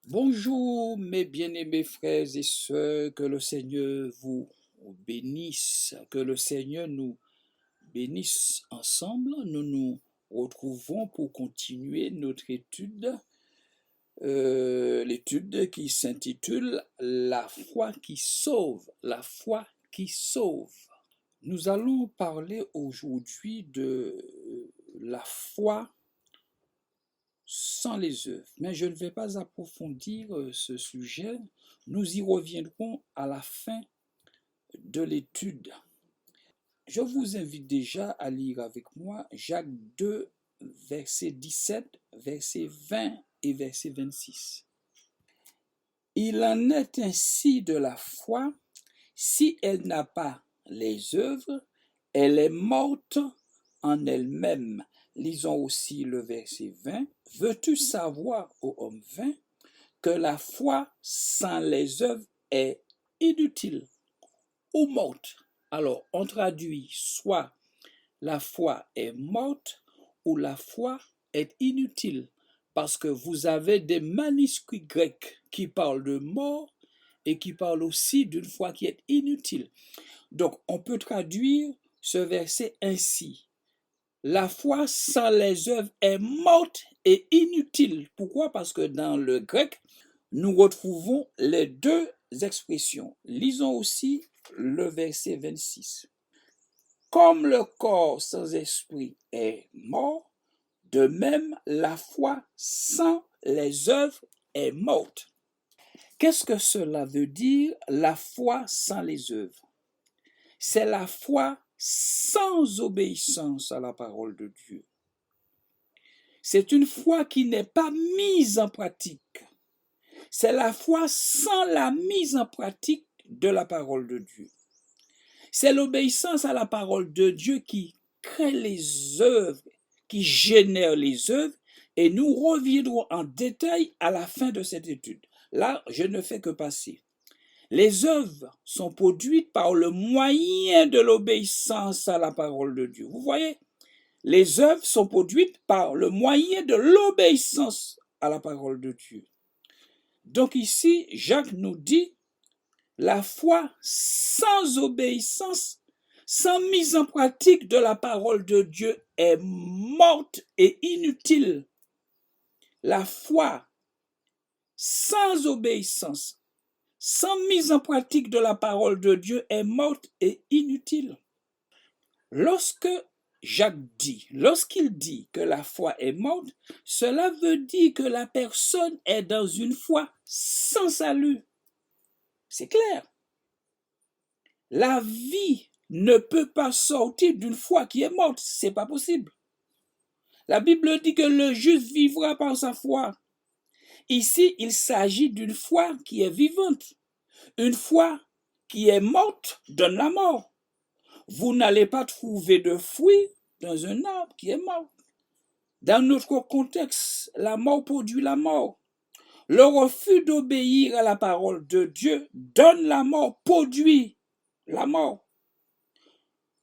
Bonjour mes bien-aimés frères et sœurs, que le Seigneur vous bénisse, que le Seigneur nous bénisse ensemble. Nous nous retrouvons pour continuer notre étude, l'étude qui s'intitule La foi qui sauve, la foi qui sauve. Nous allons parler aujourd'hui de la foi sans les œuvres. Mais je ne vais pas approfondir ce sujet. Nous y reviendrons à la fin de l'étude. Je vous invite déjà à lire avec moi Jacques 2, verset 17, verset 20 et verset 26. Il en est ainsi de la foi, si elle n'a pas les œuvres, elle est morte en elle-même. Lisons aussi le verset 20. Veux-tu savoir, ô homme vain, que la foi sans les œuvres est inutile ou morte? Alors, on traduit soit la foi est morte ou la foi est inutile, parce que vous avez des manuscrits grecs qui parlent de mort et qui parlent aussi d'une foi qui est inutile. Donc, on peut traduire ce verset ainsi. La foi sans les œuvres est morte et inutile. Pourquoi? Parce que dans le grec, nous retrouvons les deux expressions. Lisons aussi le verset 26. Comme le corps sans esprit est mort, de même la foi sans les œuvres est morte. Qu'est-ce que cela veut dire, la foi sans les œuvres? C'est la foi sans obéissance à la parole de Dieu. C'est une foi qui n'est pas mise en pratique. C'est la foi sans la mise en pratique de la parole de Dieu. C'est l'obéissance à la parole de Dieu qui crée les œuvres, qui génère les œuvres, et nous reviendrons en détail à la fin de cette étude. Là, je ne fais que passer. Les œuvres sont produites par le moyen de l'obéissance à la parole de Dieu. Vous voyez, les œuvres sont produites par le moyen de l'obéissance à la parole de Dieu. Donc ici, Jacques nous dit, la foi sans obéissance, sans mise en pratique de la parole de Dieu est morte et inutile. La foi sans obéissance, sans mise en pratique de la parole de Dieu est morte et inutile. Lorsqu'il dit que la foi est morte, cela veut dire que la personne est dans une foi sans salut. C'est clair. La vie ne peut pas sortir d'une foi qui est morte. C'est pas possible. La Bible dit que le juste vivra par sa foi. Ici, il s'agit d'une foi qui est vivante. Une foi qui est morte donne la mort. Vous n'allez pas trouver de fruits dans un arbre qui est mort. Dans notre contexte, la mort produit la mort. Le refus d'obéir à la parole de Dieu donne la mort, produit la mort.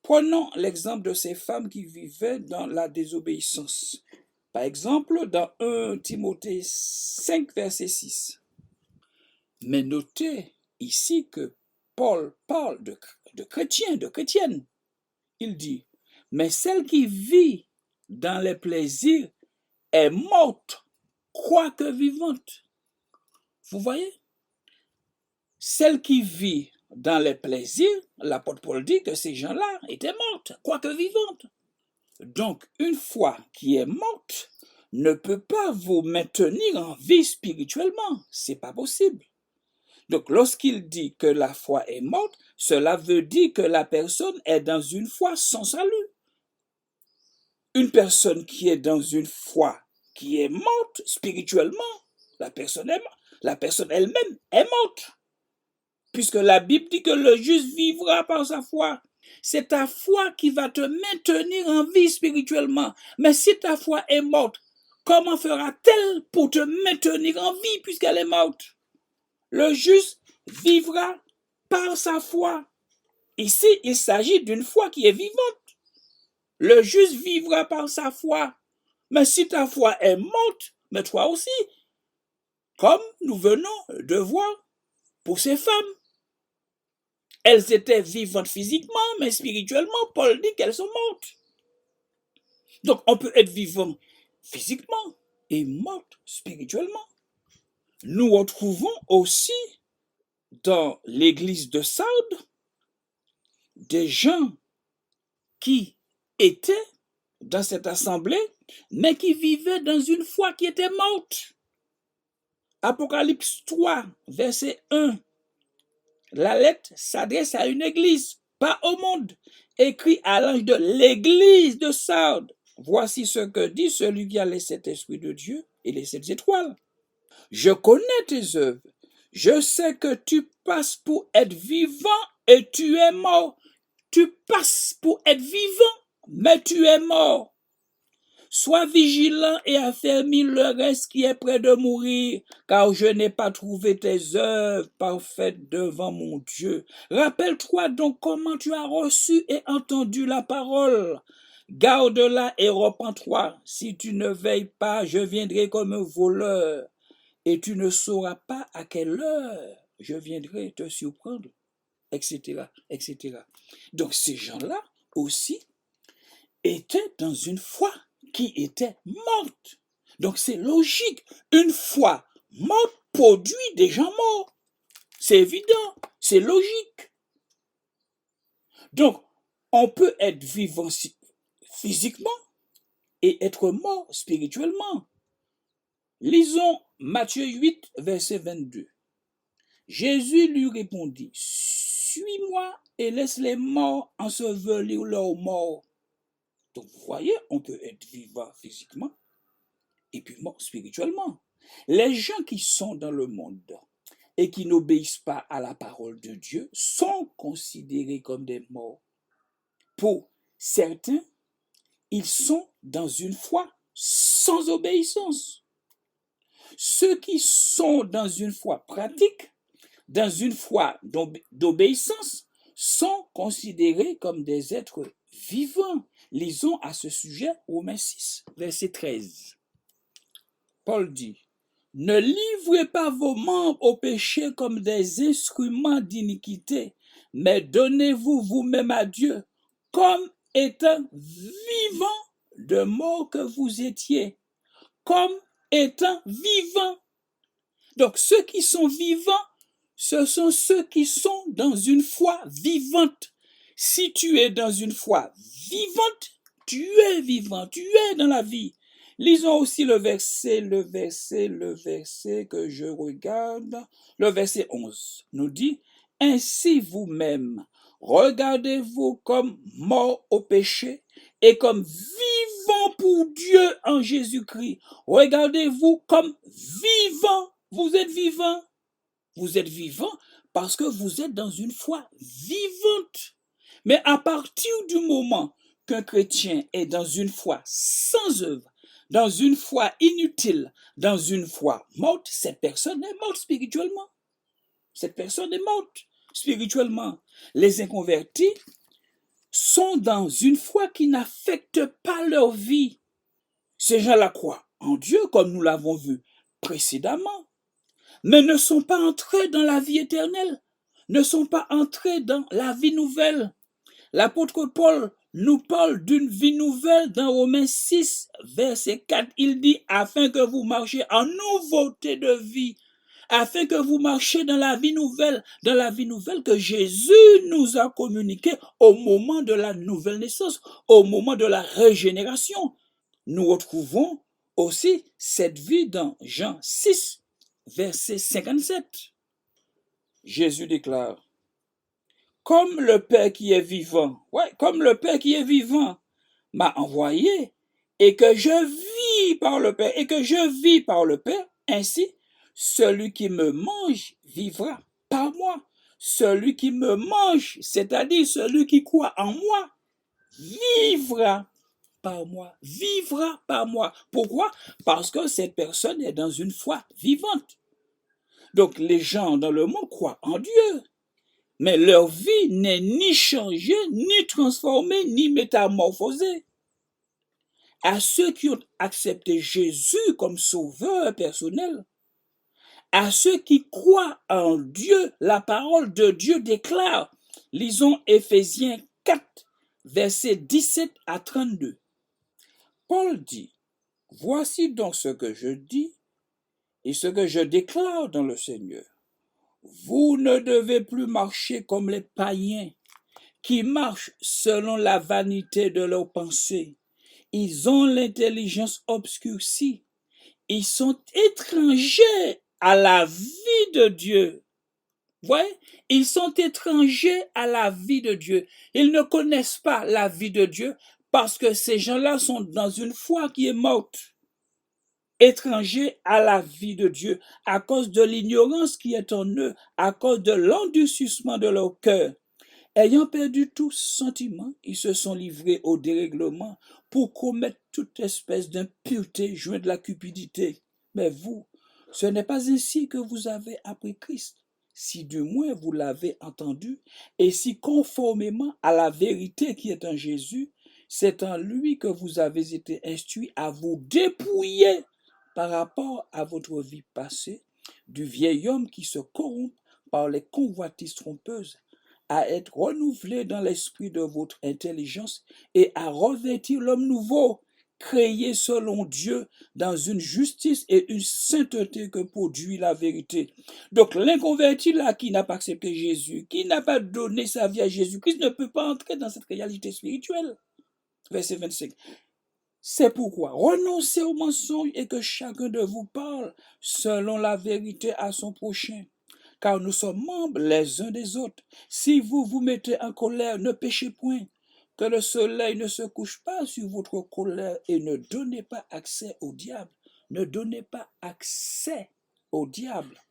Prenons l'exemple de ces femmes qui vivaient dans la désobéissance. Par exemple, dans 1 Timothée 5, verset 6. Mais notez ici que Paul parle de chrétiens, de chrétiennes. Il dit, mais celle qui vit dans les plaisirs est morte, quoique vivante. Vous voyez? Celle qui vit dans les plaisirs, l'apôtre Paul dit que ces gens-là étaient mortes, quoique vivantes. Donc, une foi qui est morte ne peut pas vous maintenir en vie spirituellement. C'est pas possible. Donc, lorsqu'il dit que la foi est morte, cela veut dire que la personne est dans une foi sans salut. Une personne qui est dans une foi qui est morte spirituellement, la personne elle-même est morte. Puisque la Bible dit que le juste vivra par sa foi. C'est ta foi qui va te maintenir en vie spirituellement. Mais si ta foi est morte, comment fera-t-elle pour te maintenir en vie puisqu'elle est morte? Le juste vivra par sa foi. Ici, il s'agit d'une foi qui est vivante. Le juste vivra par sa foi. Mais si ta foi est morte, mais toi aussi, comme nous venons de voir pour ces femmes. Elles étaient vivantes physiquement, mais spirituellement, Paul dit qu'elles sont mortes. Donc, on peut être vivant physiquement et mort spirituellement. Nous retrouvons aussi dans l'église de Sardes des gens qui étaient dans cette assemblée, mais qui vivaient dans une foi qui était morte. Apocalypse 3, verset 1. La lettre s'adresse à une église, pas au monde. Écrit à l'ange de l'église de Sardes. Voici ce que dit celui qui a les 7 esprits de Dieu et les 7 étoiles. Je connais tes œuvres. Je sais que tu passes pour être vivant et tu es mort. Tu passes pour être vivant, mais tu es mort. Sois vigilant et affermis le reste qui est près de mourir, car je n'ai pas trouvé tes œuvres parfaites devant mon Dieu. Rappelle-toi donc comment tu as reçu et entendu la parole. Garde-la et repens-toi. Si tu ne veilles pas, je viendrai comme un voleur, et tu ne sauras pas à quelle heure je viendrai te surprendre, etc., etc. Donc ces gens-là aussi étaient dans une foi qui était morte. Donc c'est logique. Une foi morte produit des gens morts. C'est évident, c'est logique. Donc, on peut être vivant physiquement et être mort spirituellement. Lisons Matthieu 8, verset 22. Jésus lui répondit, « Suis-moi et laisse les morts ensevelir leurs morts. » Donc, vous voyez, on peut être vivant physiquement et puis mort spirituellement. Les gens qui sont dans le monde et qui n'obéissent pas à la parole de Dieu sont considérés comme des morts. Pour certains, ils sont dans une foi sans obéissance. Ceux qui sont dans une foi pratique, dans une foi d'obéissance, sont considérés comme des êtres vivants. Lisons à ce sujet Romains 6, verset 13. Paul dit, « Ne livrez pas vos membres au péché comme des instruments d'iniquité, mais donnez-vous vous-même à Dieu, comme étant vivants de mort que vous étiez, comme étant vivants. » Donc ceux qui sont vivants, ce sont ceux qui sont dans une foi vivante. Si tu es dans une foi vivante, tu es vivant, tu es dans la vie. Lisons aussi le verset que je regarde. Le verset 11 nous dit, « Ainsi vous-même, regardez-vous comme morts au péché et comme vivants pour Dieu en Jésus-Christ. » Regardez-vous comme vivants. Vous êtes vivants. Vous êtes vivants parce que vous êtes dans une foi vivante. Mais à partir du moment qu'un chrétien est dans une foi sans œuvre, dans une foi inutile, dans une foi morte, cette personne est morte spirituellement. Cette personne est morte spirituellement. Les inconvertis sont dans une foi qui n'affecte pas leur vie. Ces gens-là croient en Dieu, comme nous l'avons vu précédemment, mais ne sont pas entrés dans la vie éternelle, ne sont pas entrés dans la vie nouvelle. L'apôtre Paul nous parle d'une vie nouvelle dans Romains 6, verset 4. Il dit, afin que vous marchiez en nouveauté de vie, afin que vous marchiez dans la vie nouvelle que Jésus nous a communiquée au moment de la nouvelle naissance, au moment de la régénération. Nous retrouvons aussi cette vie dans Jean 6, verset 57. Jésus déclare, comme le Père qui est vivant, comme le Père qui est vivant m'a envoyé, et que je vis par le Père, ainsi, celui qui me mange vivra par moi. Celui qui me mange, c'est-à-dire celui qui croit en moi, vivra par moi, vivra par moi. Pourquoi? Parce que cette personne est dans une foi vivante. Donc les gens dans le monde croient en Dieu, mais leur vie n'est ni changée, ni transformée, ni métamorphosée. À ceux qui ont accepté Jésus comme sauveur personnel, à ceux qui croient en Dieu, la parole de Dieu déclare. Lisons Éphésiens 4, versets 17 à 32. Paul dit, « Voici donc ce que je dis et ce que je déclare dans le Seigneur. Vous ne devez plus marcher comme les païens qui marchent selon la vanité de leurs pensées. Ils ont l'intelligence obscurcie. Ils sont étrangers à la vie de Dieu. » Voyez, ils sont étrangers à la vie de Dieu. Ils ne connaissent pas la vie de Dieu parce que ces gens-là sont dans une foi qui est morte. Étrangers à la vie de Dieu à cause de l'ignorance qui est en eux, à cause de l'endurcissement de leur cœur. Ayant perdu tout sentiment, ils se sont livrés au dérèglement pour commettre toute espèce d'impureté jointe de la cupidité. Mais vous, ce n'est pas ainsi que vous avez appris Christ, si du moins vous l'avez entendu, et si conformément à la vérité qui est en Jésus, c'est en lui que vous avez été instruits à vous dépouiller par rapport à votre vie passée du vieil homme qui se corrompt par les convoitises trompeuses, à être renouvelé dans l'esprit de votre intelligence et à revêtir l'homme nouveau, créé selon Dieu dans une justice et une sainteté que produit la vérité. Donc l'inconverti là qui n'a pas accepté Jésus, qui n'a pas donné sa vie à Jésus-Christ, ne peut pas entrer dans cette réalité spirituelle. Verset 25. C'est pourquoi renoncez au mensonge et que chacun de vous parle selon la vérité à son prochain. Car nous sommes membres les uns des autres. Si vous vous mettez en colère, ne péchez point. Que le soleil ne se couche pas sur votre colère et ne donnez pas accès au diable. Ne donnez pas accès au diable.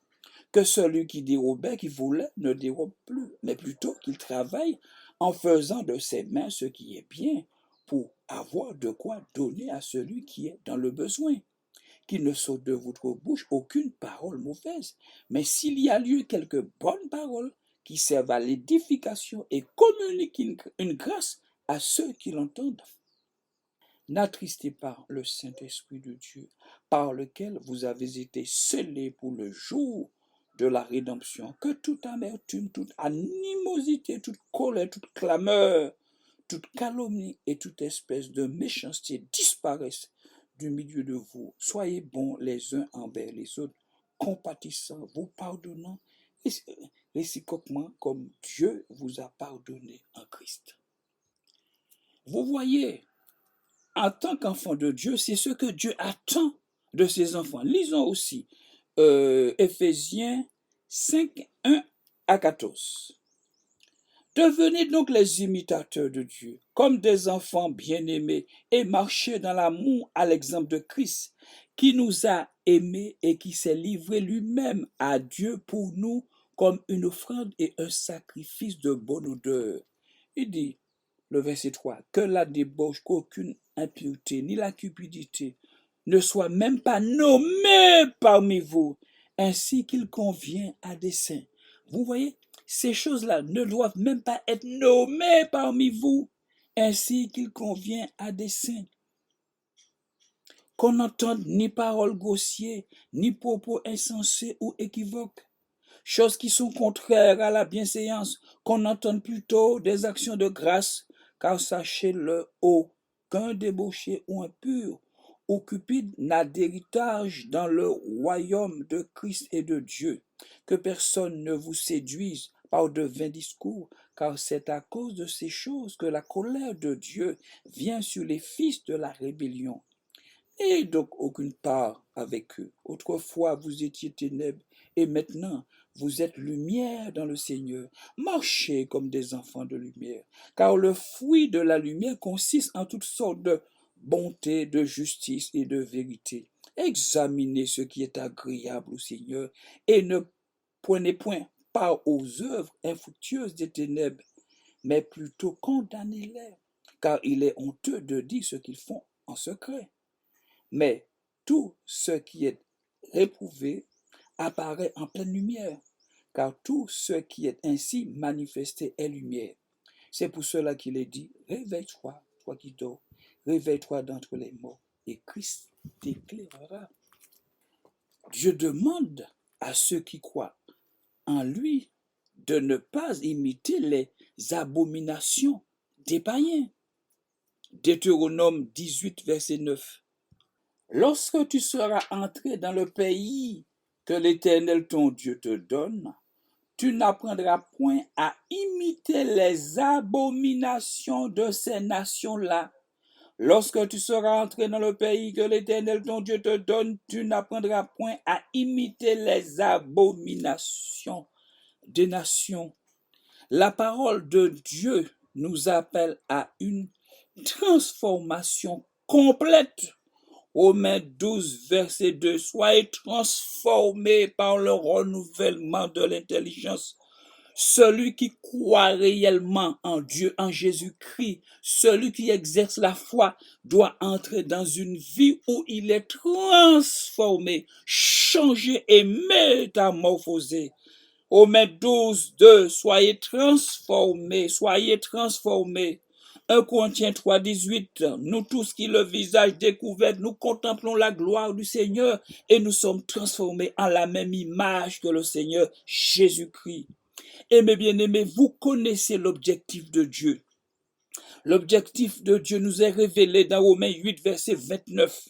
Que celui qui dérobait, qui volait, ne dérobe plus, mais plutôt qu'il travaille en faisant de ses mains ce qui est bien pour avoir de quoi donner à celui qui est dans le besoin. Qu'il ne saute de votre bouche aucune parole mauvaise, mais s'il y a lieu quelques bonnes paroles qui servent à l'édification et communiquent une grâce à ceux qui l'entendent. N'attristez pas le Saint-Esprit de Dieu, par lequel vous avez été scellés pour le jour de la rédemption. Que toute amertume, toute animosité, toute colère, toute clameur, toute calomnie et toute espèce de méchanceté disparaissent du milieu de vous. Soyez bons les uns envers les autres, compatissants, vous pardonnant réciproquement comme Dieu vous a pardonné en Christ. Vous voyez, en tant qu'enfant de Dieu, c'est ce que Dieu attend de ses enfants. Lisons aussi Éphésiens 5, 1 à 14. Devenez donc les imitateurs de Dieu, comme des enfants bien-aimés, et marchez dans l'amour à l'exemple de Christ, qui nous a aimés et qui s'est livré lui-même à Dieu pour nous comme une offrande et un sacrifice de bonne odeur. Il dit, le verset 3, que la débauche, qu'aucune impureté, ni la cupidité ne soit même pas nommée parmi vous, ainsi qu'il convient à des saints. Vous voyez, ces choses-là ne doivent même pas être nommées parmi vous, ainsi qu'il convient à des saints. Qu'on n'entende ni paroles grossières, ni propos insensés ou équivoques, choses qui sont contraires à la bienséance, qu'on entende plutôt des actions de grâce, car sachez-le, aucun débauché ou impur ou cupide n'a d'héritage dans le royaume de Christ et de Dieu. Que personne ne vous séduise par de vains discours, car c'est à cause de ces choses que la colère de Dieu vient sur les fils de la rébellion. Et donc aucune part avec eux. Autrefois vous étiez ténèbres, et maintenant vous êtes lumière dans le Seigneur. Marchez comme des enfants de lumière, car le fruit de la lumière consiste en toutes sortes de bonté, de justice et de vérité. Examinez ce qui est agréable au Seigneur, et ne prenez point part aux œuvres infructueuses des ténèbres, mais plutôt condamnez-les, car il est honteux de dire ce qu'ils font en secret. Mais tout ce qui est réprouvé apparaît en pleine lumière, car tout ce qui est ainsi manifesté est lumière. C'est pour cela qu'il est dit, réveille-toi, toi qui dors, réveille-toi d'entre les morts, et Christ t'éclairera. Dieu demande à ceux qui croient en lui de ne pas imiter les abominations des païens. Deutéronome 18, verset 9. Lorsque tu seras entré dans le pays que l'Éternel ton Dieu te donne, tu n'apprendras point à imiter les abominations de ces nations-là. Lorsque tu seras entré dans le pays que l'Éternel ton Dieu te donne, tu n'apprendras point à imiter les abominations des nations. La parole de Dieu nous appelle à une transformation complète. Romains 12, verset 2. Soyez transformés par le renouvellement de l'intelligence. Celui qui croit réellement en Dieu, en Jésus-Christ, celui qui exerce la foi, doit entrer dans une vie où il est transformé, changé et métamorphosé. Romains 12, 2, soyez transformés, soyez transformés. 1 Corinthiens 3, 18, nous tous qui le visage découvert, nous contemplons la gloire du Seigneur et nous sommes transformés en la même image que le Seigneur Jésus-Christ. Et mes bien-aimés, vous connaissez l'objectif de Dieu. L'objectif de Dieu nous est révélé dans Romains 8, verset 29.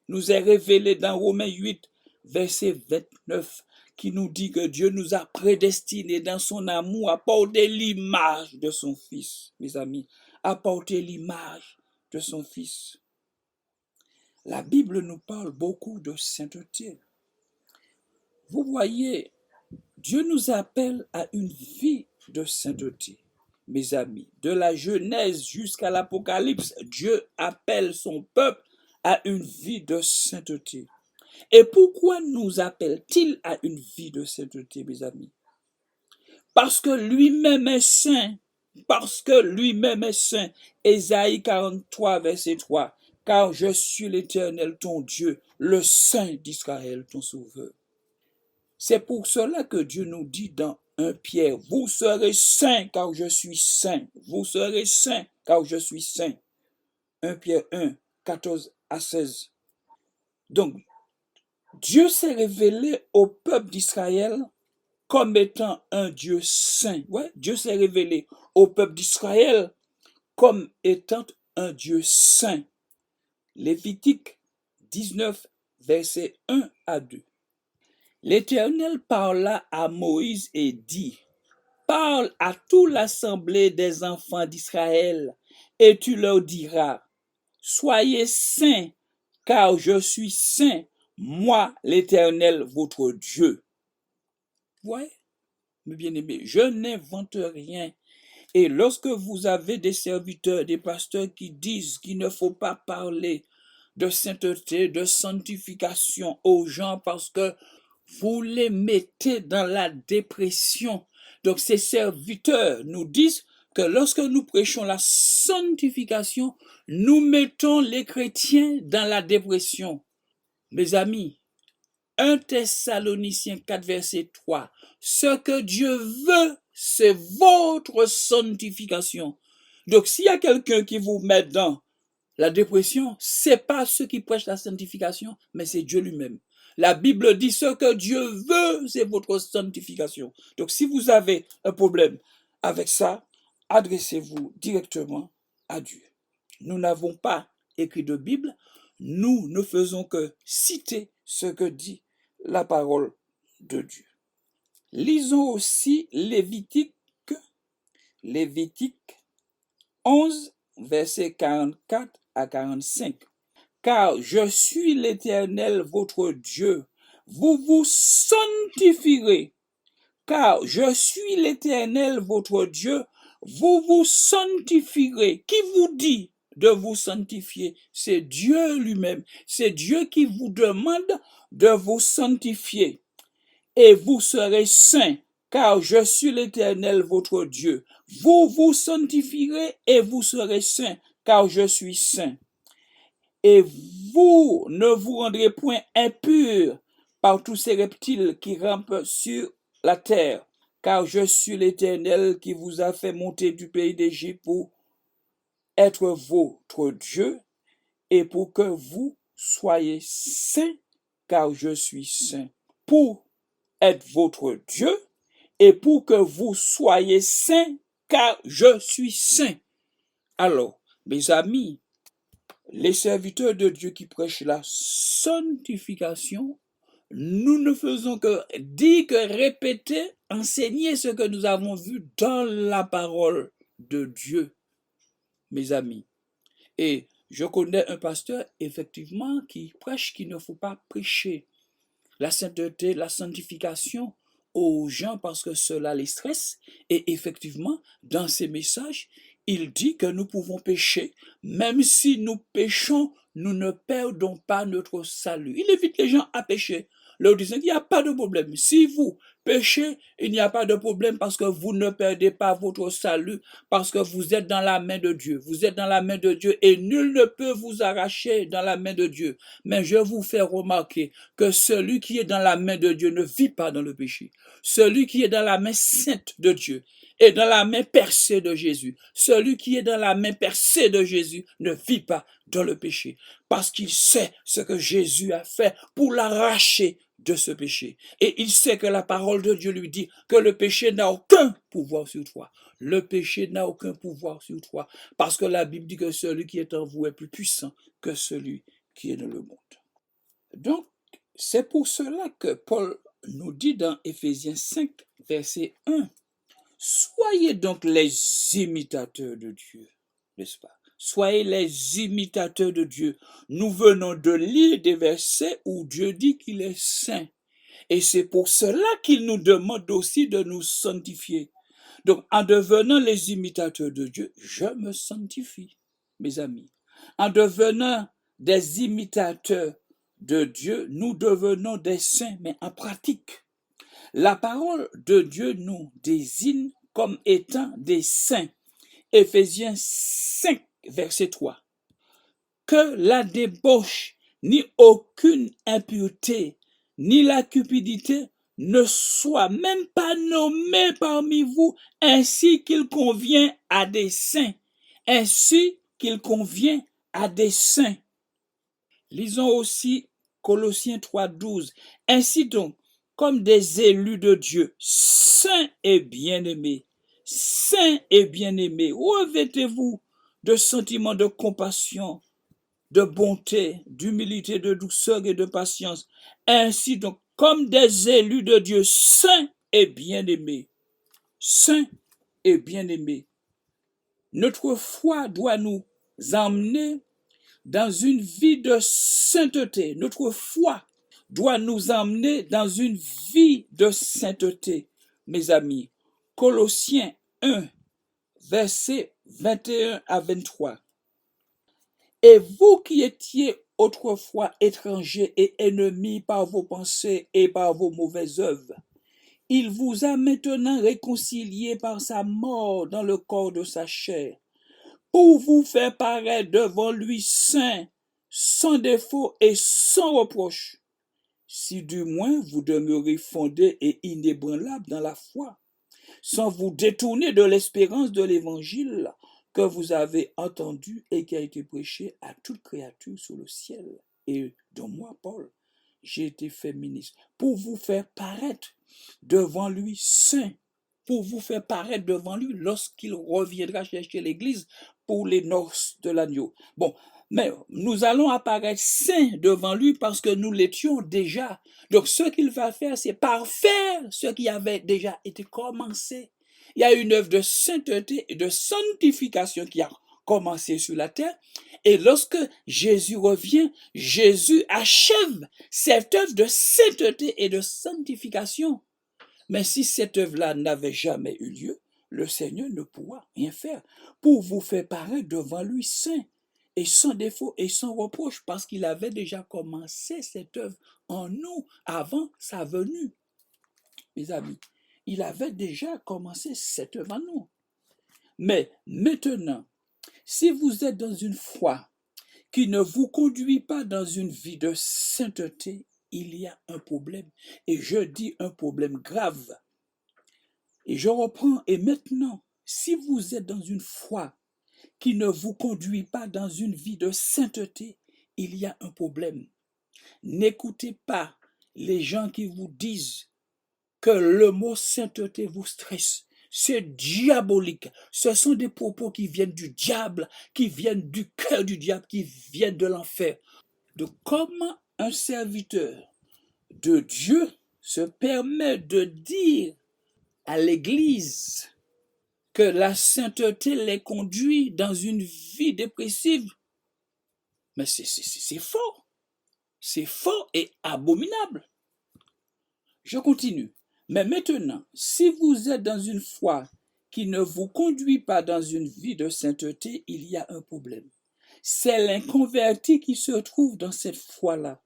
Nous est révélé dans Romains 8, verset 29, qui nous dit que Dieu nous a prédestinés dans son amour à porter l'image de son Fils, mes amis, à porter l'image de son Fils. La Bible nous parle beaucoup de sainteté. Vous voyez, Dieu nous appelle à une vie de sainteté, mes amis. De la Genèse jusqu'à l'Apocalypse, Dieu appelle son peuple à une vie de sainteté. Et pourquoi nous appelle-t-il à une vie de sainteté, mes amis? Parce que lui-même est saint. Parce que lui-même est saint. Ésaïe 43, verset 3. Car je suis l'Éternel, ton Dieu, le Saint d'Israël, ton Sauveur. C'est pour cela que Dieu nous dit dans 1 Pierre, vous serez saints car je suis saint. Vous serez saints car je suis saint. 1 Pierre 1, 14 à 16. Donc, Dieu s'est révélé au peuple d'Israël comme étant un Dieu saint. Ouais, Dieu s'est révélé au peuple d'Israël comme étant un Dieu saint. Lévitique 19, versets 1 à 2. L'Éternel parla à Moïse et dit, parle à toute l'assemblée des enfants d'Israël, et tu leur diras, soyez saints, car je suis saint, moi l'Éternel votre Dieu. Ouais, mes bien-aimés, je n'invente rien. Et lorsque vous avez des serviteurs, des pasteurs qui disent qu'il ne faut pas parler de sainteté, de sanctification aux gens parce que vous les mettez dans la dépression. Donc ces serviteurs nous disent que lorsque nous prêchons la sanctification, nous mettons les chrétiens dans la dépression. Mes amis, 1 Thessaloniciens 4, verset 3, ce que Dieu veut, c'est votre sanctification. Donc s'il y a quelqu'un qui vous met dans la dépression, c'est pas ceux qui prêchent la sanctification, mais c'est Dieu lui-même. La Bible dit ce que Dieu veut, c'est votre sanctification. Donc si vous avez un problème avec ça, adressez-vous directement à Dieu. Nous n'avons pas écrit de Bible, nous ne faisons que citer ce que dit la parole de Dieu. Lisons aussi Lévitique 11, versets 44 à 45. Car je suis l'Éternel votre Dieu, vous vous sanctifierez. Car je suis l'Éternel votre Dieu, vous vous sanctifierez. Qui vous dit de vous sanctifier? C'est Dieu lui-même. C'est Dieu qui vous demande de vous sanctifier. Et vous serez saints, car je suis l'Éternel votre Dieu. Vous vous sanctifierez et vous serez saints, car je suis saint. Et vous ne vous rendrez point impurs par tous ces reptiles qui rampent sur la terre, car je suis l'Éternel qui vous a fait monter du pays d'Égypte pour être votre Dieu et pour que vous soyez saints, car je suis saint. pour être votre Dieu et pour que vous soyez saints, car je suis saint. Alors, mes amis, les serviteurs de Dieu qui prêchent la sanctification, nous ne faisons que dire, que répéter, enseigner ce que nous avons vu dans la parole de Dieu, mes amis. Et je connais un pasteur, effectivement, qui prêche qu'il ne faut pas prêcher la sainteté, la sanctification aux gens parce que cela les stresse. Et effectivement, dans ses messages, il dit que nous pouvons pécher, même si nous péchons, nous ne perdons pas notre salut. Il invite les gens à pécher, leur disant qu'il n'y a pas de problème. Si vous péchez, il n'y a pas de problème parce que vous ne perdez pas votre salut, parce que vous êtes dans la main de Dieu. Vous êtes dans la main de Dieu et nul ne peut vous arracher dans la main de Dieu. Mais je vous fais remarquer que celui qui est dans la main de Dieu ne vit pas dans le péché. Celui qui est dans la main sainte de Dieu et dans la main percée de Jésus. Celui qui est dans la main percée de Jésus ne vit pas dans le péché parce qu'il sait ce que Jésus a fait pour l'arracher de ce péché. Et il sait que la parole de Dieu lui dit que le péché n'a aucun pouvoir sur toi. Le péché n'a aucun pouvoir sur toi parce que la Bible dit que celui qui est en vous est plus puissant que celui qui est dans le monde. Donc, c'est pour cela que Paul nous dit dans Éphésiens 5, verset 1, soyez donc les imitateurs de Dieu, n'est-ce pas? Soyez les imitateurs de Dieu. Nous venons de lire des versets où Dieu dit qu'il est saint. Et c'est pour cela qu'il nous demande aussi de nous sanctifier. Donc, en devenant les imitateurs de Dieu, je me sanctifie, mes amis. En devenant des imitateurs de Dieu, nous devenons des saints, mais en pratique. La parole de Dieu nous désigne comme étant des saints. Éphésiens 5, verset 3. Que la débauche, ni aucune impureté, ni la cupidité ne soient même pas nommées parmi vous, ainsi qu'il convient à des saints. Ainsi qu'il convient à des saints. Lisons aussi Colossiens 3, 12. Ainsi donc, comme des élus de Dieu, saints et bien-aimés, revêtez-vous de sentiments de compassion, de bonté, d'humilité, de douceur et de patience. Ainsi donc, comme des élus de Dieu, saints et bien-aimés, notre foi doit nous emmener dans une vie de sainteté. Notre foi doit nous emmener dans une vie de sainteté, mes amis. Colossiens 1, versets 21 à 23. Et vous qui étiez autrefois étrangers et ennemis par vos pensées et par vos mauvaises œuvres, il vous a maintenant réconciliés par sa mort dans le corps de sa chair, pour vous faire paraître devant lui saint, sans défaut et sans reproche, si du moins vous demeurez fondés et inébranlables dans la foi, sans vous détourner de l'espérance de l'évangile que vous avez entendu et qui a été prêché à toute créature sous le ciel. Et de moi, Paul, j'ai été fait ministre pour vous faire paraître devant lui saint, pour vous faire paraître devant lui lorsqu'il reviendra chercher l'Église pour les noces de l'agneau. Bon, mais nous allons apparaître saints devant lui parce que nous l'étions déjà. Donc ce qu'il va faire, c'est parfaire ce qui avait déjà été commencé. Il y a une œuvre de sainteté et de sanctification qui a commencé sur la terre. Et lorsque Jésus revient, Jésus achève cette œuvre de sainteté et de sanctification. Mais si cette œuvre-là n'avait jamais eu lieu, le Seigneur ne pourra rien faire pour vous faire paraître devant lui saint et sans défaut et sans reproche, parce qu'il avait déjà commencé cette œuvre en nous avant sa venue. Mes amis, il avait déjà commencé cette œuvre en nous. Mais maintenant, si vous êtes dans une foi qui ne vous conduit pas dans une vie de sainteté, il y a un problème. Et je dis un problème grave. Et je reprends. Et maintenant, si vous êtes dans une foi qui ne vous conduit pas dans une vie de sainteté, il y a un problème. N'écoutez pas les gens qui vous disent que le mot sainteté vous stresse, c'est diabolique. Ce sont des propos qui viennent du diable, qui viennent du cœur du diable, qui viennent de l'enfer. De comment un serviteur de Dieu se permet de dire à l'Église que la sainteté les conduit dans une vie dépressive. Mais c'est faux. C'est faux et abominable. Je continue. Mais maintenant, si vous êtes dans une foi qui ne vous conduit pas dans une vie de sainteté, il y a un problème. C'est l'inconverti qui se trouve dans cette foi-là.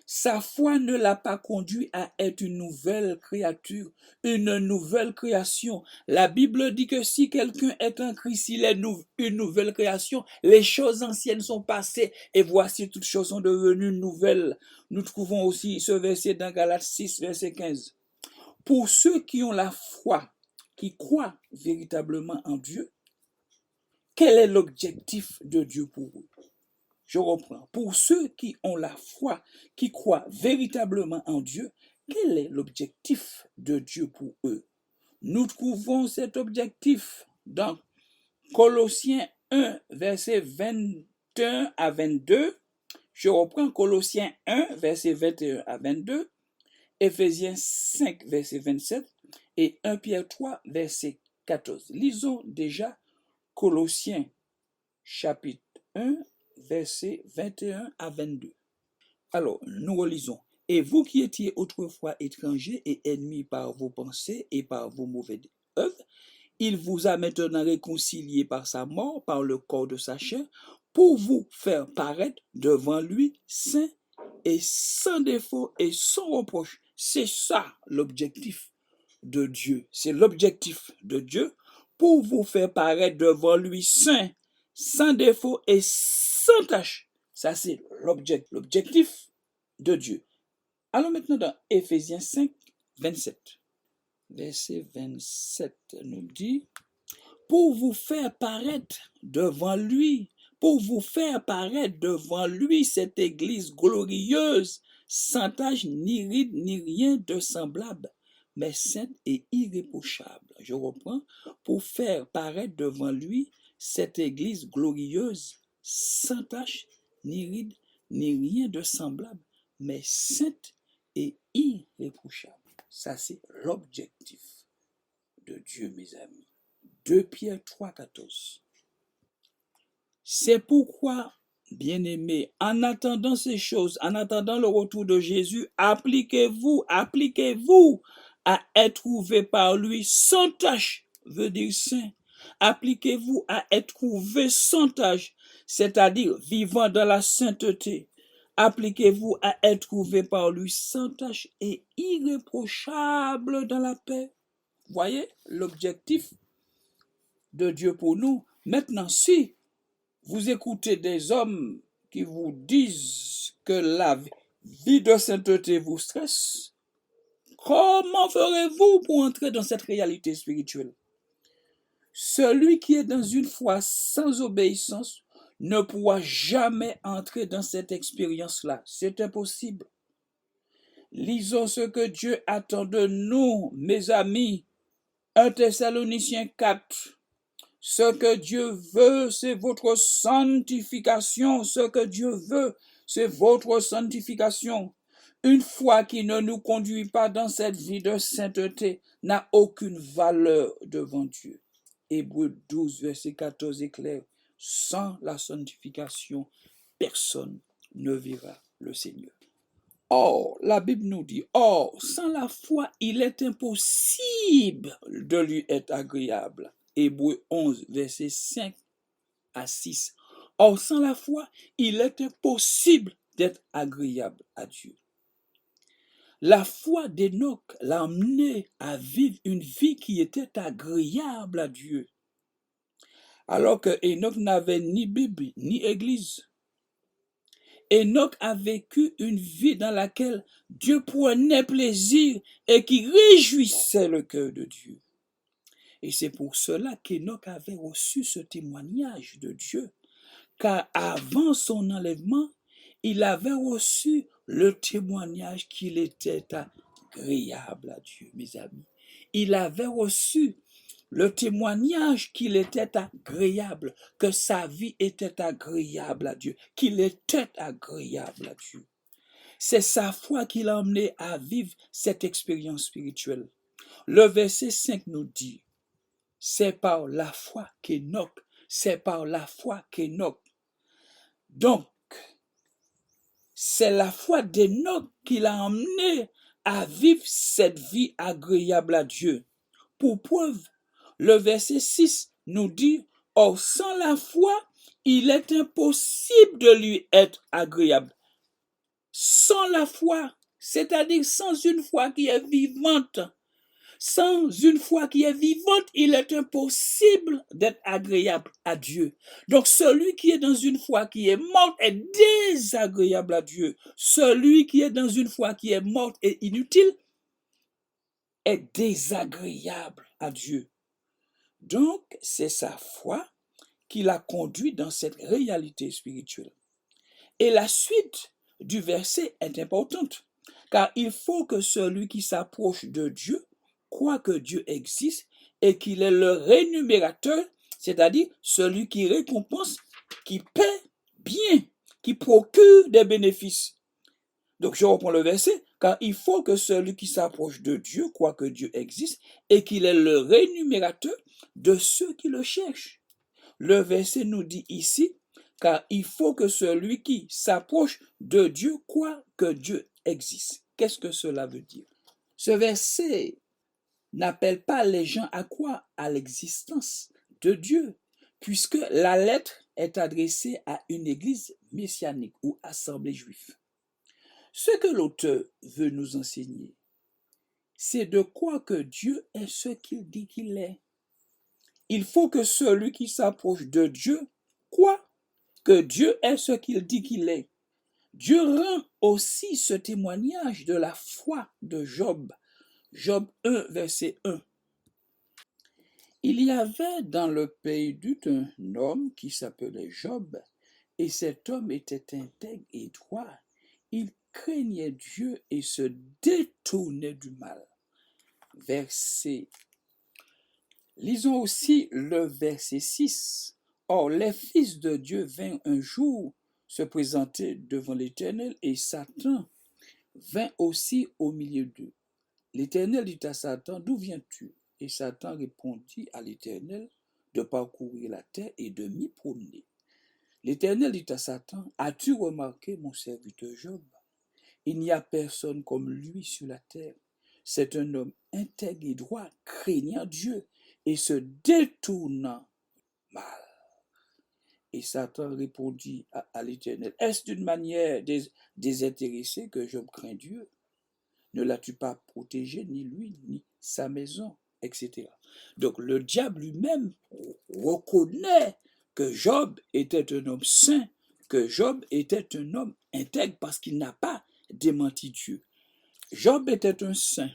Sa foi ne l'a pas conduit à être une nouvelle créature, une nouvelle création. La Bible dit que si quelqu'un est en Christ, il est une nouvelle création. Les choses anciennes sont passées et voici toutes choses sont devenues nouvelles. Nous trouvons aussi ce verset dans Galates 6, verset 15. Pour ceux qui ont la foi, qui croient véritablement en Dieu, quel est l'objectif de Dieu pour eux? Je reprends. Pour ceux qui ont la foi, qui croient véritablement en Dieu, quel est l'objectif de Dieu pour eux? Nous trouvons cet objectif dans Colossiens 1, versets 21 à 22. Je reprends Colossiens 1, versets 21 à 22, Éphésiens 5, verset 27 et 1 Pierre 3, verset 14. Lisons déjà Colossiens chapitre 1, versets 21 à 22. Alors, nous relisons. Et vous qui étiez autrefois étrangers et ennemis par vos pensées et par vos mauvaises œuvres, il vous a maintenant réconciliés par sa mort, par le corps de sa chair, pour vous faire paraître devant lui saint et sans défaut et sans reproche. C'est ça l'objectif de Dieu. C'est l'objectif de Dieu pour vous faire paraître devant lui saint, sans défaut et sans tache. Ça, c'est l'objectif de Dieu. Allons maintenant dans Éphésiens 5, 27. Verset 27 nous dit, pour vous faire paraître devant lui, cette église glorieuse, sans tache, ni ride, ni rien de semblable, mais sainte et irréprochable. Je reprends, pour faire paraître devant lui cette église glorieuse, sans tache, ni ride, ni rien de semblable, mais sainte et irréprochable. Ça, c'est l'objectif de Dieu, mes amis. 2 Pierre 3, 14. C'est pourquoi, bien-aimés, en attendant ces choses, en attendant le retour de Jésus, appliquez-vous à être trouvé par lui sans tache, veut dire saint. Appliquez-vous à être trouvé sans tache, c'est-à-dire vivant dans la sainteté. Appliquez-vous à être trouvé par lui sans tache et irréprochable dans la paix. Voyez l'objectif de Dieu pour nous. Maintenant, si vous écoutez des hommes qui vous disent que la vie de sainteté vous stresse, comment ferez-vous pour entrer dans cette réalité spirituelle? Celui qui est dans une foi sans obéissance ne pourra jamais entrer dans cette expérience-là. C'est impossible. Lisons ce que Dieu attend de nous, mes amis. 1 Thessaloniciens 4. Ce que Dieu veut, c'est votre sanctification. Ce que Dieu veut, c'est votre sanctification. Une foi qui ne nous conduit pas dans cette vie de sainteté n'a aucune valeur devant Dieu. Hébreux 12, verset 14 est clair. Sans la sanctification, personne ne verra le Seigneur. Or, la Bible nous dit, sans la foi, il est impossible de lui être agréable. Hébreux 11, verset 5 à 6. Or, sans la foi, il est impossible d'être agréable à Dieu. La foi d'Enoch l'a amené à vivre une vie qui était agréable à Dieu. Alors que Enoch n'avait ni Bible, ni Église. Enoch a vécu une vie dans laquelle Dieu prenait plaisir et qui réjouissait le cœur de Dieu. Et c'est pour cela qu'Enoch avait reçu ce témoignage de Dieu, car avant son enlèvement, il avait reçu le témoignage qu'il était agréable à Dieu, mes amis. Il avait reçu le témoignage qu'il était agréable, que sa vie était agréable à Dieu, qu'il était agréable à Dieu. C'est sa foi qui l'a emmené à vivre cette expérience spirituelle. Le verset 5 nous dit, c'est par la foi qu'Enoch, c'est par la foi qu'Enoch. Donc, c'est la foi d'Enoch qui l'a emmené à vivre cette vie agréable à Dieu. Pour preuve, le verset 6 nous dit, or sans la foi, il est impossible de lui être agréable. Sans la foi, c'est-à-dire sans une foi qui est vivante, sans une foi qui est vivante, il est impossible d'être agréable à Dieu. Donc celui qui est dans une foi qui est morte est désagréable à Dieu. Celui qui est dans une foi qui est morte et inutile est désagréable à Dieu. Donc c'est sa foi qui l'a conduit dans cette réalité spirituelle. Et la suite du verset est importante, car il faut que celui qui s'approche de Dieu croit que Dieu existe et qu'il est le rémunérateur, c'est-à-dire celui qui récompense, qui paie bien, qui procure des bénéfices. Donc je reprends le verset, car il faut que celui qui s'approche de Dieu croit que Dieu existe et qu'il est le rémunérateur de ceux qui le cherchent. Le verset nous dit ici, car il faut que celui qui s'approche de Dieu croit que Dieu existe. Qu'est-ce que cela veut dire? Ce verset n'appelle pas les gens à quoi? À l'existence de Dieu, puisque la lettre est adressée à une église messianique ou assemblée juive. Ce que l'auteur veut nous enseigner, c'est de croire que Dieu est ce qu'il dit qu'il est. Il faut que celui qui s'approche de Dieu croit que Dieu est ce qu'il dit qu'il est. Dieu rend aussi ce témoignage de la foi de Job. Job 1, verset 1. Il y avait dans le pays d'Uth un homme qui s'appelait Job, et cet homme était intègre et droit. Il craignait Dieu et se détournait du mal. Verset. Lisons aussi le verset 6. Or, les fils de Dieu vinrent un jour se présenter devant l'Éternel, et Satan vint aussi au milieu d'eux. L'Éternel dit à Satan, d'où viens-tu? Et Satan répondit à l'Éternel de parcourir la terre et de m'y promener. L'Éternel dit à Satan, as-tu remarqué mon serviteur Job? Il n'y a personne comme lui sur la terre. C'est un homme intègre et droit, craignant Dieu et se détournant mal. Et Satan répondit à l'Éternel, est-ce d'une manière désintéressée que Job craint Dieu? Ne l'as-tu pas protégé, ni lui, ni sa maison, etc. Donc le diable lui-même reconnaît que Job était un homme saint, que Job était un homme intègre parce qu'il n'a pas démenti Dieu. Job était un saint.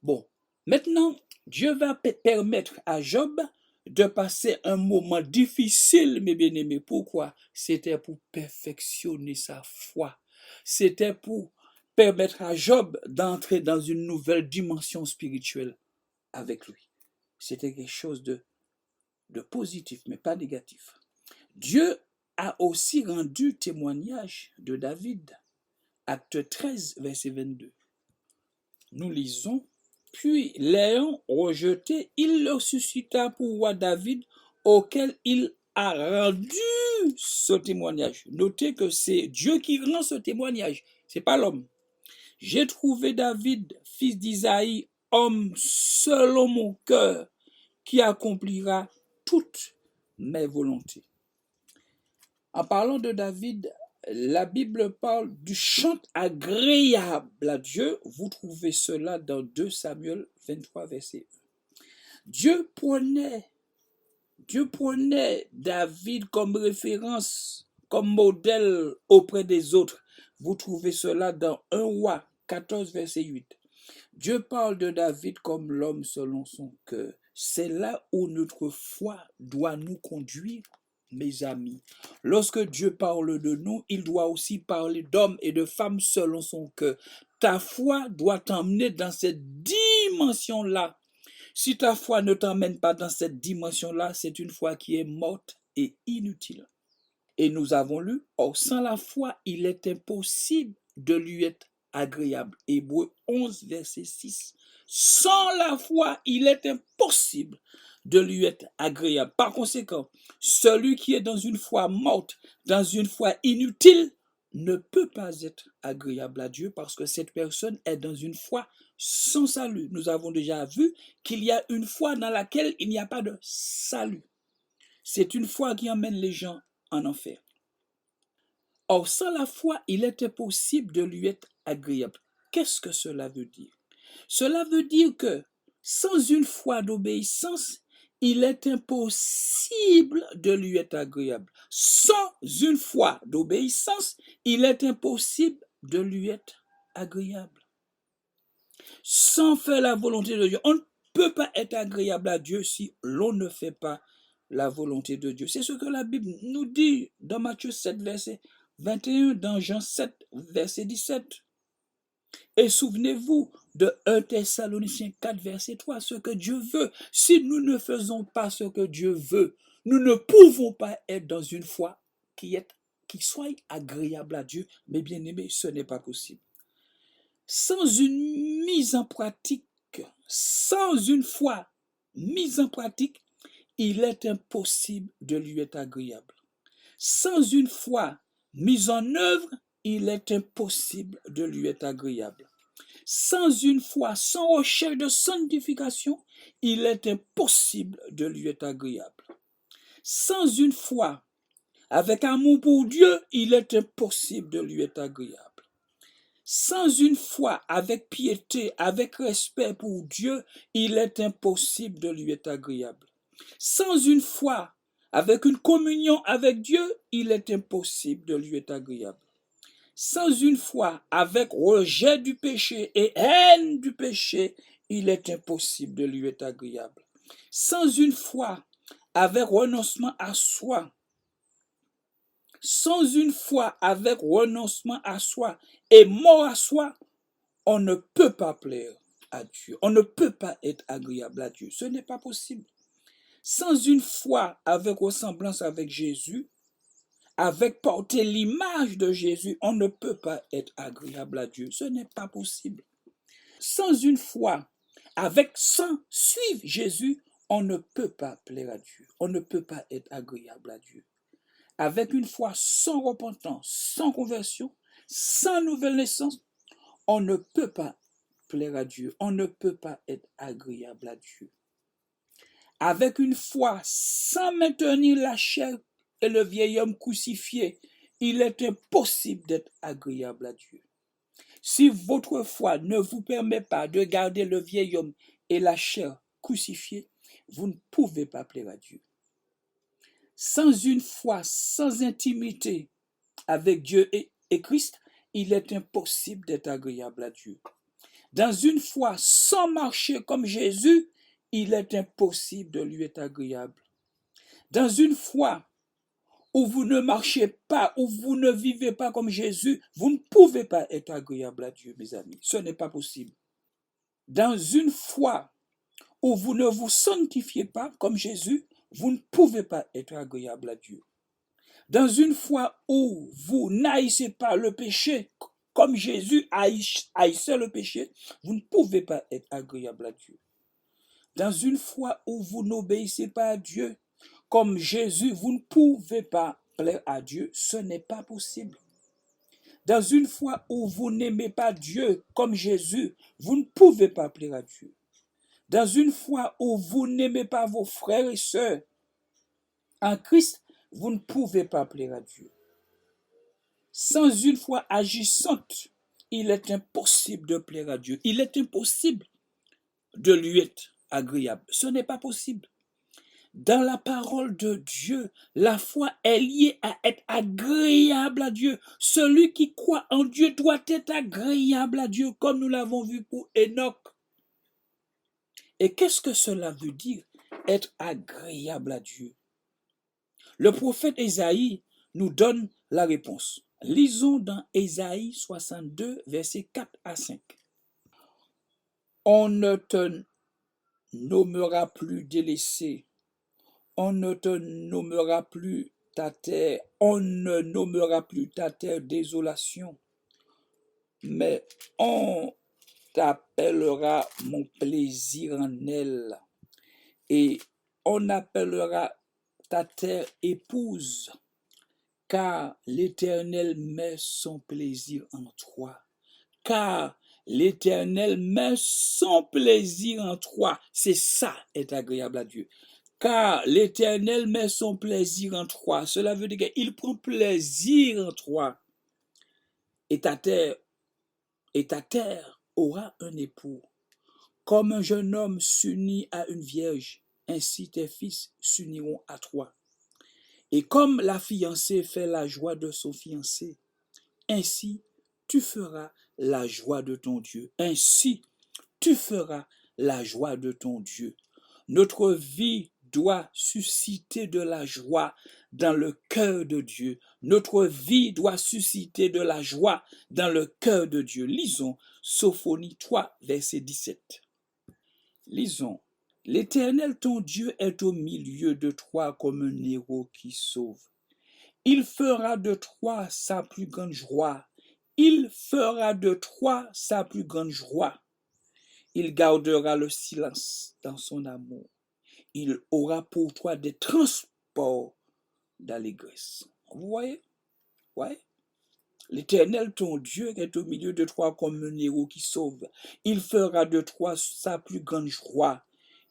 Bon, maintenant, Dieu va permettre à Job de passer un moment difficile, mes bien-aimés. Pourquoi? C'était pour perfectionner sa foi. C'était pour permettre à Job d'entrer dans une nouvelle dimension spirituelle avec lui. C'était quelque chose de positif, mais pas négatif. Dieu a aussi rendu témoignage de David. Acte 13, verset 22. Nous lisons, puis l'ayant rejeté, il le suscita pour roi David, auquel il a rendu ce témoignage. Notez que c'est Dieu qui rend ce témoignage, c'est pas l'homme. J'ai trouvé David, fils d'Isaïe, homme selon mon cœur, qui accomplira toutes mes volontés. En parlant de David, la Bible parle du chant agréable à Dieu. Vous trouvez cela dans 2 Samuel 23, verset 1. Dieu prenait David comme référence, comme modèle auprès des autres. Vous trouvez cela dans 1 Roi 14, verset 8. Dieu parle de David comme l'homme selon son cœur. C'est là où notre foi doit nous conduire, mes amis, lorsque Dieu parle de nous, il doit aussi parler d'hommes et de femmes selon son cœur. Ta foi doit t'emmener dans cette dimension-là. Si ta foi ne t'emmène pas dans cette dimension-là, c'est une foi qui est morte et inutile. Et nous avons lu, or sans la foi, il est impossible de lui être agréable. Hébreux 11, verset 6. Sans la foi, il est impossible de lui être agréable. Par conséquent, celui qui est dans une foi morte, dans une foi inutile, ne peut pas être agréable à Dieu parce que cette personne est dans une foi sans salut. Nous avons déjà vu qu'il y a une foi dans laquelle il n'y a pas de salut. C'est une foi qui emmène les gens en enfer. Or, sans la foi, il est impossible de lui être agréable. Qu'est-ce que cela veut dire? Cela veut dire que sans une foi d'obéissance, il est impossible de lui être agréable. Sans une foi d'obéissance, il est impossible de lui être agréable. Sans faire la volonté de Dieu, on ne peut pas être agréable à Dieu si l'on ne fait pas la volonté de Dieu. C'est ce que la Bible nous dit dans Matthieu 7, verset 21, dans Jean 7, verset 17. Et souvenez-vous de 1 Thessaloniciens 4, verset 3, ce que Dieu veut. Si nous ne faisons pas ce que Dieu veut, nous ne pouvons pas être dans une foi qui soit agréable à Dieu. Mais bien aimé, ce n'est pas possible. Sans une mise en pratique, sans une foi mise en pratique, il est impossible de lui être agréable. Sans une foi mise en œuvre, il est impossible de lui être agréable. Sans une foi, sans recherche de sanctification, il est impossible de lui être agréable. Sans une foi avec amour pour Dieu, il est impossible de lui être agréable. Sans une foi avec piété, avec respect pour Dieu, il est impossible de lui être agréable. Sans une foi avec une communion avec Dieu, il est impossible de lui être agréable. Sans une foi avec rejet du péché et haine du péché, il est impossible de lui être agréable. Sans une foi avec renoncement à soi, sans une foi avec renoncement à soi et mort à soi, on ne peut pas plaire à Dieu. On ne peut pas être agréable à Dieu. Ce n'est pas possible. Sans une foi avec ressemblance avec Jésus, avec porter l'image de Jésus, on ne peut pas être agréable à Dieu. Ce n'est pas possible. Sans une foi sans suivre Jésus, on ne peut pas plaire à Dieu. On ne peut pas être agréable à Dieu. Avec une foi sans repentance, sans conversion, sans nouvelle naissance, on ne peut pas plaire à Dieu. On ne peut pas être agréable à Dieu. Avec une foi sans maintenir la chair et le vieil homme crucifié, il est impossible d'être agréable à Dieu. Si votre foi ne vous permet pas de garder le vieil homme et la chair crucifiée, vous ne pouvez pas plaire à Dieu. Sans une foi, sans intimité avec Dieu et Christ, il est impossible d'être agréable à Dieu. Dans une foi sans marcher comme Jésus, il est impossible de lui être agréable. Dans une foi où vous ne marchez pas, où vous ne vivez pas comme Jésus, vous ne pouvez pas être agréable à Dieu, mes amis. Ce n'est pas possible. Dans une foi où vous ne vous sanctifiez pas comme Jésus, vous ne pouvez pas être agréable à Dieu. Dans une foi où vous n'haïssez pas le péché comme Jésus haïssait le péché, vous ne pouvez pas être agréable à Dieu. Dans une foi où vous n'obéissez pas à Dieu comme Jésus, vous ne pouvez pas plaire à Dieu. Ce n'est pas possible. Dans une foi où vous n'aimez pas Dieu comme Jésus, vous ne pouvez pas plaire à Dieu. Dans une foi où vous n'aimez pas vos frères et sœurs en Christ, vous ne pouvez pas plaire à Dieu. Sans une foi agissante, il est impossible de plaire à Dieu. Il est impossible de lui être agréable. Ce n'est pas possible. Dans la parole de Dieu, la foi est liée à être agréable à Dieu. Celui qui croit en Dieu doit être agréable à Dieu, comme nous l'avons vu pour Enoch. Et qu'est-ce que cela veut dire, être agréable à Dieu? Le prophète Ésaïe nous donne la réponse. Lisons dans Ésaïe 62, versets 4 à 5. On ne te nommera plus délaissé, on ne te nommera plus ta terre, on ne nommera plus ta terre désolation, mais on t'appellera mon plaisir en elle, et on appellera ta terre épouse, car l'Éternel met son plaisir en toi. Car l'Éternel met son plaisir en toi. C'est ça est agréable à Dieu. Car l'Éternel met son plaisir en toi. Cela veut dire qu'il prend plaisir en toi. Et ta terre aura un époux. Comme un jeune homme s'unit à une vierge, ainsi tes fils s'uniront à toi. Et comme la fiancée fait la joie de son fiancé, ainsi tu feras la joie de ton Dieu. Ainsi tu feras la joie de ton Dieu. Notre vie doit susciter de la joie dans le cœur de Dieu. Notre vie doit susciter de la joie dans le cœur de Dieu. Lisons Sophonie 3, verset 17. Lisons. L'Éternel ton Dieu est au milieu de toi comme un héros qui sauve. Il fera de toi sa plus grande joie. Il fera de toi sa plus grande joie. Il gardera le silence dans son amour. Il aura pour toi des transports d'allégresse. Vous voyez? Ouais. L'Éternel, ton Dieu, est au milieu de toi comme un héros qui sauve. Il fera de toi sa plus grande joie.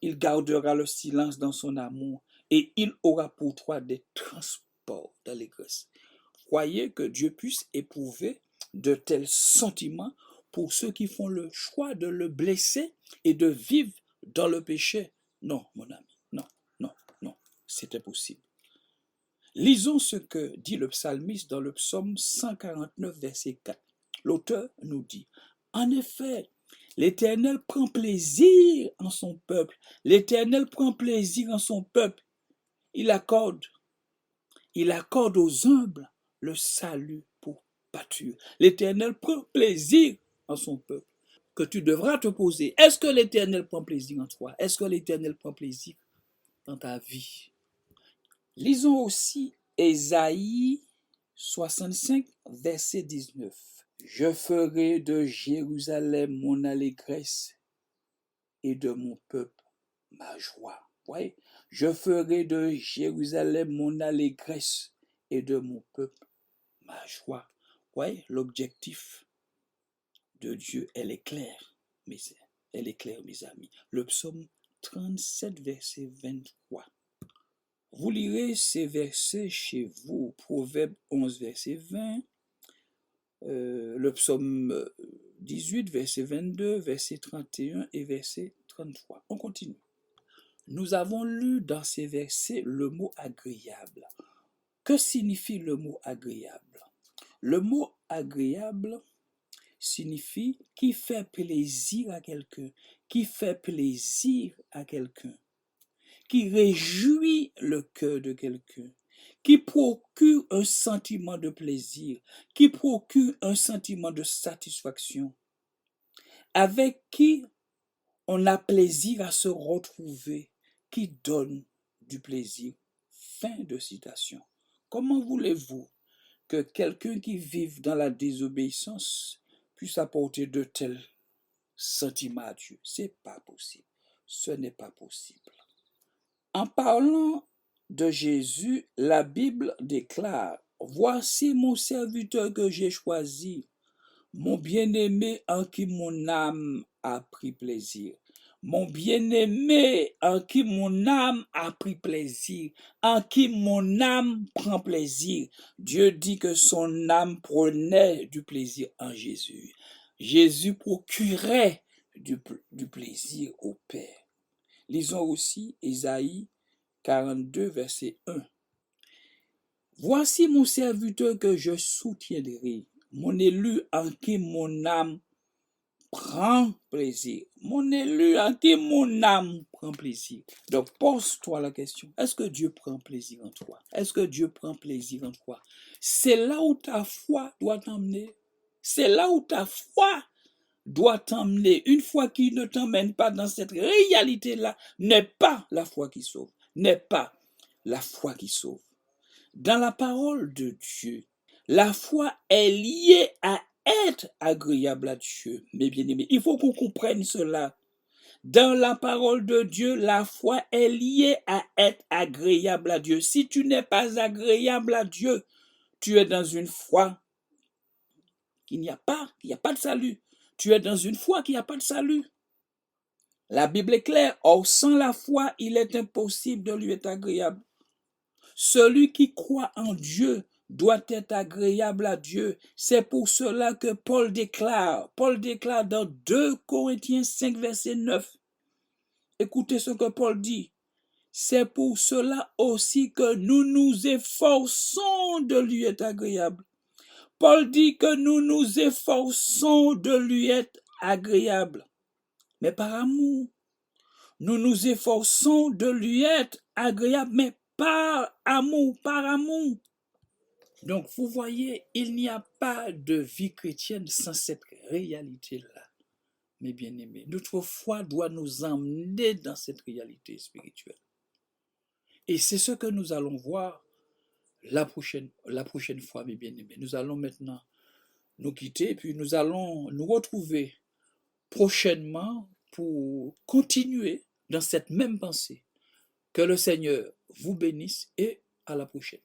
Il gardera le silence dans son amour. Et il aura pour toi des transports d'allégresse. Croyez que Dieu puisse éprouver de tels sentiments pour ceux qui font le choix de le blesser et de vivre dans le péché. Non, mon ami, non, non, non, c'est impossible. Lisons ce que dit le psalmiste dans le psaume 149, verset 4. L'auteur nous dit, en effet, l'Éternel prend plaisir en son peuple. L'Éternel prend plaisir en son peuple. Il accorde aux humbles le salut pour pâture. L'Éternel prend plaisir en son peuple. Que tu devras te poser, est-ce que l'Éternel prend plaisir en toi? Est-ce que l'Éternel prend plaisir dans ta vie? Lisons aussi Ésaïe 65, verset 19. Je ferai de Jérusalem mon allégresse et de mon peuple ma joie. Ouais. Je ferai de Jérusalem mon allégresse et de mon peuple ma joie. Ouais, l'objectif de Dieu, elle est claire, mes amis. Le psaume 37, verset 23. Vous lirez ces versets chez vous, Proverbe 11, verset 20, le psaume 18, verset 22, verset 31 et verset 33. On continue. Nous avons lu dans ces versets le mot agréable. Que signifie le mot agréable? Le mot agréable signifie qui fait plaisir à quelqu'un, qui fait plaisir à quelqu'un, qui réjouit le cœur de quelqu'un, qui procure un sentiment de plaisir, qui procure un sentiment de satisfaction, avec qui on a plaisir à se retrouver, qui donne du plaisir. Fin de citation. Comment voulez-vous que quelqu'un qui vive dans la désobéissance puisse apporter de tels sentiments à Dieu? C'est pas possible. Ce n'est pas possible. En parlant de Jésus, la Bible déclare, « Voici mon serviteur que j'ai choisi, mon bien-aimé en qui mon âme a pris plaisir. » Mon bien-aimé en qui mon âme a pris plaisir, en qui mon âme prend plaisir. Dieu dit que son âme prenait du plaisir en Jésus. Jésus procurait du plaisir au Père. Lisons aussi Ésaïe 42, verset 1. Voici mon serviteur que je soutiendrai, mon élu en qui mon âme prend plaisir. Mon élu, en qui mon âme prend plaisir. Donc, pose-toi la question. Est-ce que Dieu prend plaisir en toi? Est-ce que Dieu prend plaisir en toi? C'est là où ta foi doit t'emmener. C'est là où ta foi doit t'emmener. Une foi qui ne t'emmène pas dans cette réalité-là n'est pas la foi qui sauve. N'est pas la foi qui sauve. Dans la parole de Dieu, la foi est liée à être agréable à Dieu, mes bien-aimés. Il faut qu'on comprenne cela. Dans la parole de Dieu, la foi est liée à être agréable à Dieu. Si tu n'es pas agréable à Dieu, tu es dans une foi qu'il n'y a pas de salut. Tu es dans une foi qui n'a pas de salut. La Bible est claire. Or, sans la foi, il est impossible de lui être agréable. Celui qui croit en Dieu doit être agréable à Dieu. C'est pour cela que Paul déclare dans 2 Corinthiens 5, verset 9. Écoutez ce que Paul dit. C'est pour cela aussi que nous nous efforçons de lui être agréable. Paul dit que nous nous efforçons de lui être agréable. Mais par amour. Nous nous efforçons de lui être agréable, mais par amour. Donc, vous voyez, il n'y a pas de vie chrétienne sans cette réalité-là, mes bien-aimés. Notre foi doit nous emmener dans cette réalité spirituelle. Et c'est ce que nous allons voir la prochaine fois, mes bien-aimés. Nous allons maintenant nous quitter, puis nous allons nous retrouver prochainement pour continuer dans cette même pensée. Que le Seigneur vous bénisse et à la prochaine.